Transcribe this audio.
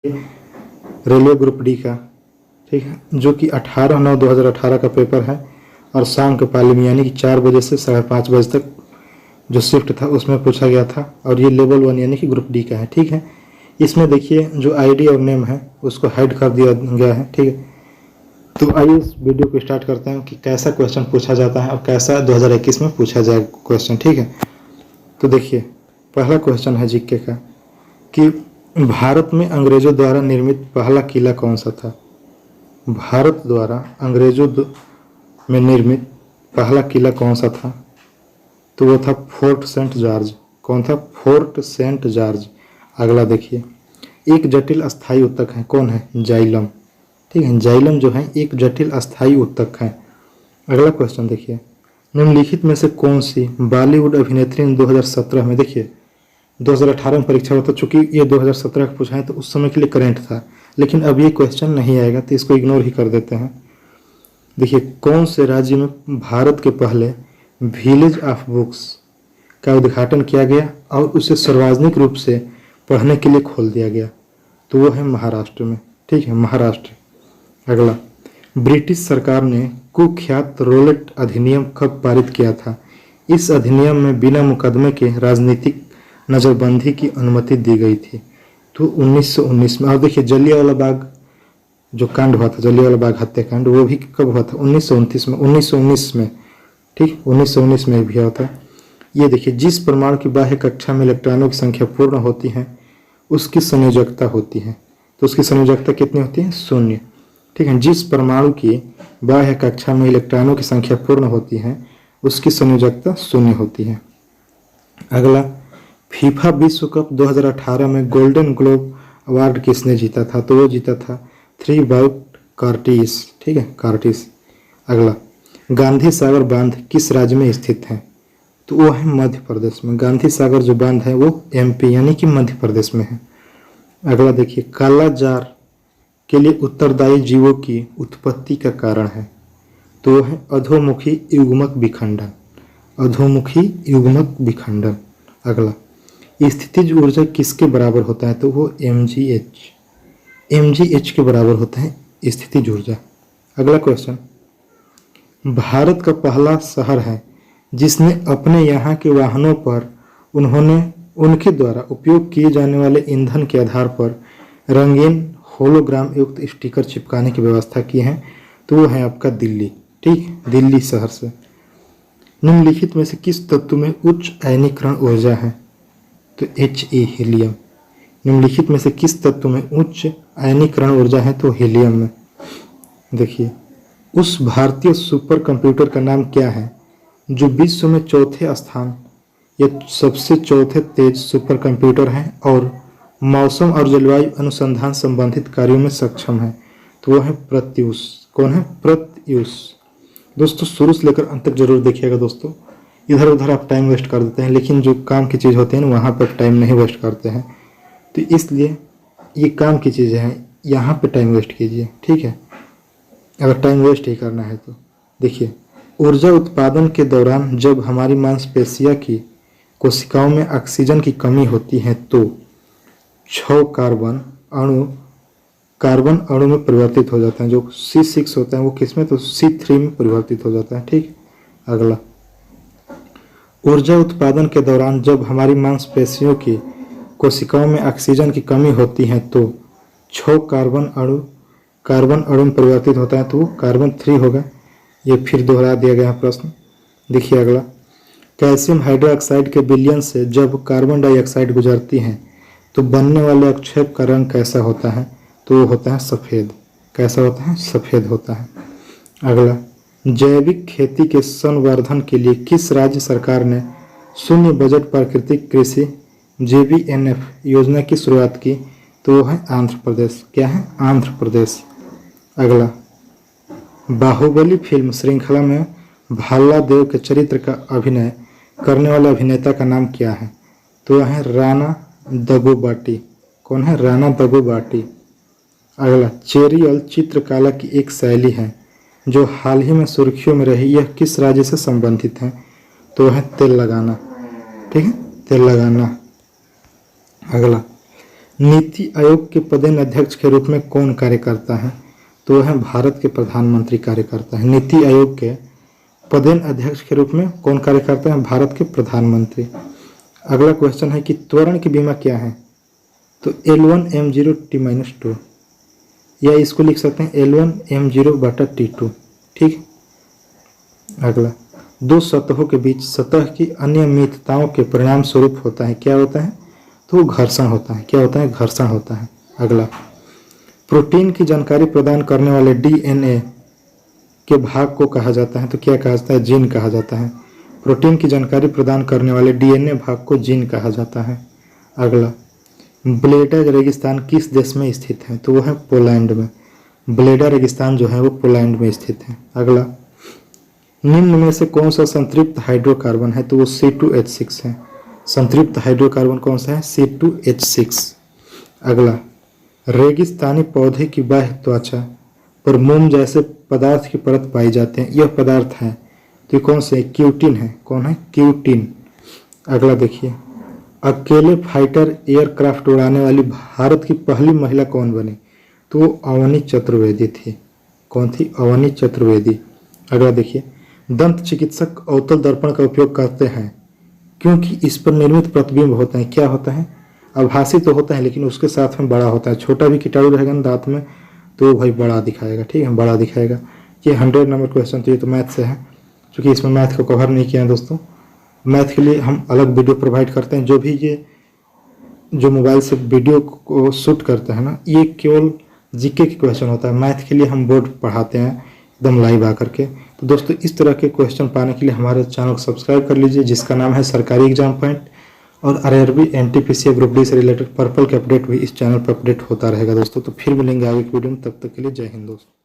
Railway group D का, ठीक है, जो कि 18/9/2018 का पेपर है और शाम के पाली में यानी कि 4 बजे से 5:30 बजे तक जो शिफ्ट था उसमें पूछा गया था और ये लेवल 1 यानी कि ग्रुप डी का है। ठीक है, इसमें देखिए जो आईडी और नेम है उसको हाइड कर दिया गया है। ठीक है, तो आइए इस वीडियो को स्टार्ट करते हैं कि कैसा क्वेश्चन पूछा जाता है और कैसा 2021 में पूछा जाएगा क्वेश्चन। ठीक है, तो देखिए पहला क्वेश्चन है जीके का कि भारत में अंग्रेजों द्वारा निर्मित पहला किला कौन सा था। भारत द्वारा अंग्रेजों में निर्मित पहला किला कौन सा था, तो वो था फोर्ट सेंट जॉर्ज। कौन था? Fort Saint George. अगला देखिए, एक जटिल अस्थाई उत्तक है, कौन है? जाइलम। ठीक है, जाइलम जो है एक जटिल अस्थाई उत्तक है। अगला क्वेश्चन देखिए, निम्नलिखित में से कौन सी बॉलीवुड अभिनेत्री ने 2017 में, देखिए 2018 में परीक्षा हुआ था, चूंकि ये 2017 का पूछा है तो उस समय के लिए करंट था, लेकिन अब ये क्वेश्चन नहीं आएगा तो इसको इग्नोर ही कर देते हैं। देखिए कौन से राज्य में भारत के पहले विलेज ऑफ बुक्स का उद्घाटन किया गया और उसे सार्वजनिक रूप से पढ़ने के लिए खोल दिया गया, तो वो है महाराष्ट्र में। ठीक है, महाराष्ट्र। अगला, ब्रिटिश सरकार ने कुख्यात रोलेट अधिनियम कब पारित किया था? इस अधिनियम में बिना मुकदमे के राजनीतिक नज़रबंदी की अनुमति दी गई थी, तो 1919 में। और देखिए जलियांवाला बाग जो कांड हुआ था, जलियांवाला बाग हत्याकांड, वो भी कब हुआ था? 1929 में। 1919 में, ठीक, 1919 में भी हुआ था। ये देखिए, जिस परमाणु की बाह्य कक्षा में इलेक्ट्रॉनों की संख्या पूर्ण होती है उसकी संयोजकता होती है, तो उसकी संयोजकता कितनी होती है? 0। ठीक है, जिस परमाणु की बाह्य कक्षा में इलेक्ट्रॉनों की संख्या पूर्ण होती है उसकी संयोजकता 0 होती है। अगला, फीफा विश्व कप 2018 में गोल्डन ग्लोब अवार्ड किसने जीता था? तो वो जीता था 3 बाउट कार्टिस। ठीक है, कार्टिस। अगला, गांधी सागर बांध किस राज्य में स्थित है? तो वो है मध्य प्रदेश में। गांधी सागर जो बांध है वो एमपी यानी कि मध्य प्रदेश में है। अगला देखिए, काला जार के लिए उत्तरदायी जीवों की उत्पत्ति का कारण है, तो वो है अधोमुखी युग्मक विखंडन। अधोमुखी युग्मक विखंडन। अगला, स्थितिज ऊर्जा किसके बराबर होता है? तो वो mgh के बराबर होता है स्थितिज ऊर्जा। अगला क्वेश्चन, भारत का पहला शहर है जिसने अपने यहाँ के वाहनों पर उनके द्वारा उपयोग किए जाने वाले ईंधन के आधार पर रंगीन होलोग्राम युक्त स्टिकर चिपकाने की व्यवस्था की है, तो वो है आपका दिल्ली। ठीक, दिल्ली शहर से। निम्नलिखित में से किस तत्व में उच्च आयनीकरण ऊर्जा है? तो He, हीलियम। निम्नलिखित में से किस तत्व में उच्च आयनीकरण ऊर्जा है? तो हीलियम में। देखिए, उस भारतीय सुपर कंप्यूटर का नाम क्या है जो विश्व में चौथे स्थान या सबसे चौथे तेज सुपर कंप्यूटर है और मौसम और जलवायु अनुसंधान संबंधित कार्यों में सक्षम है? तो वो है प्रत्यूष। कौन है? प्रत्यूष। दोस्तों शुरू से लेकर अंत तक जरूर देखिएगा दोस्तों, इधर उधर आप टाइम वेस्ट कर देते हैं, लेकिन जो काम की चीज़ होती है ना वहाँ पर टाइम नहीं वेस्ट करते हैं, तो इसलिए ये काम की चीज़ें हैं, यहाँ पे टाइम वेस्ट कीजिए। ठीक है, अगर टाइम वेस्ट ही करना है तो। देखिए, ऊर्जा उत्पादन के दौरान जब हमारी मांसपेशियों की कोशिकाओं में ऑक्सीजन की कमी होती है तो 6 कार्बन अणु में परिवर्तित हो जाते हैं। जो C6 होता है वो किस में? तो C3 में परिवर्तित हो जाता है। ठीक, अगला, ऊर्जा उत्पादन के दौरान जब हमारी मांसपेशियों की कोशिकाओं में ऑक्सीजन की कमी होती है तो 6 कार्बन अणु में परिवर्तित होता है, तो वो कार्बन 3 होगा। ये फिर दोहरा दिया गया है प्रश्न। देखिए अगला, कैल्शियम हाइड्रोक्साइड के विलयन से जब कार्बन डाइऑक्साइड गुजरती हैं तो बनने वाले अवक्षेप का रंग कैसा होता है? तो वो होता है सफ़ेद। कैसा होता है? सफ़ेद होता है। अगला, जैविक खेती के संवर्धन के लिए किस राज्य सरकार ने शून्य बजट प्राकृतिक कृषि JBNF योजना की शुरुआत की? तो वो है आंध्र प्रदेश। क्या है? आंध्र प्रदेश। अगला, बाहुबली फिल्म श्रृंखला में भाला देव के चरित्र का अभिनय करने वाले अभिनेता का नाम क्या है? तो वह है राणा दगुबाती। कौन है? राणा दगुबाती। अगला, चेरियल चित्रकला की एक शैली है जो हाल ही में सुर्खियों में रही, यह किस राज्य से संबंधित है? तो वह है तेलंगाना। ठीक है, तेलंगाना। अगला, नीति आयोग के पदेन अध्यक्ष के रूप में कौन कार्य करता है? तो वह है भारत के प्रधानमंत्री कार्य करता है। नीति आयोग के पदेन अध्यक्ष के रूप में कौन कार्य करता है? भारत के प्रधानमंत्री। अगला क्वेश्चन है कि त्वरण की बीमा क्या है? तो L1M0T-2, या इसको लिख सकते हैं L1M0/T2। ठीक। अगला, दो सतहों के बीच सतह की अनियमितताओं के परिणाम स्वरूप होता है, क्या होता है? तो घर्षण होता है। क्या होता है? घर्षण होता है। अगला, प्रोटीन की जानकारी प्रदान करने वाले DNA के भाग को कहा जाता है, तो क्या कहा जाता है? जीन कहा जाता है। प्रोटीन की जानकारी प्रदान करने वाले DNA भाग को जीन कहा जाता है। अगला, ब्लेडा रेगिस्तान किस देश में स्थित है? तो वो है पोलैंड में। ब्लेडा रेगिस्तान जो है वो पोलैंड में स्थित है। अगला, निम्न में से कौन सा संतृप्त हाइड्रोकार्बन है? तो वो C2H6 है। संतृप्त हाइड्रोकार्बन कौन सा है? C2H6। अगला, रेगिस्तानी पौधे की बाह्य त्वचा पर मोम जैसे पदार्थ की परत पाई जाते हैं, यह पदार्थ है, तो ये कौन से? क्यूटिन है। कौन है? क्यूटिन। अगला देखिए, अकेले फाइटर एयरक्राफ्ट उड़ाने वाली भारत की पहली महिला कौन बनी? तो अवनी चतुर्वेदी थी। कौन थी? अवनी चतुर्वेदी। अगला देखिए, दंत चिकित्सक अवतल दर्पण का उपयोग करते हैं क्योंकि इस पर निर्मित प्रतिबिंब होते हैं। क्या होता है? आभासी तो होता है लेकिन उसके साथ में बड़ा होता है। छोटा भी कीटाणु रहेगा ना दांत में तो भाई बड़ा दिखाएगा। ठीक है, बड़ा दिखाएगा। ये 100 नंबर क्वेश्चन, तो ये तो मैथ से है, क्योंकि इसमें मैथ को कवर नहीं किया है दोस्तों। मैथ के लिए हम अलग वीडियो प्रोवाइड करते हैं। जो भी ये जो मोबाइल से वीडियो को शूट करते हैं ना, ये केवल जीके के क्वेश्चन होता है। मैथ के लिए हम बोर्ड पढ़ाते हैं एकदम लाइव आकर के। तो दोस्तों, इस तरह के क्वेश्चन पाने के लिए हमारे चैनल को सब्सक्राइब कर लीजिए, जिसका नाम है सरकारी एग्जाम पॉइंट। और RRB NTPC ग्रुप डी से रिलेटेड पर्पल के अपडेट भी इस चैनल पर अपडेट होता रहेगा दोस्तों। तो फिर मिलेंगे आगे की वीडियो में, तब तक के लिए जय हिंद दोस्तों।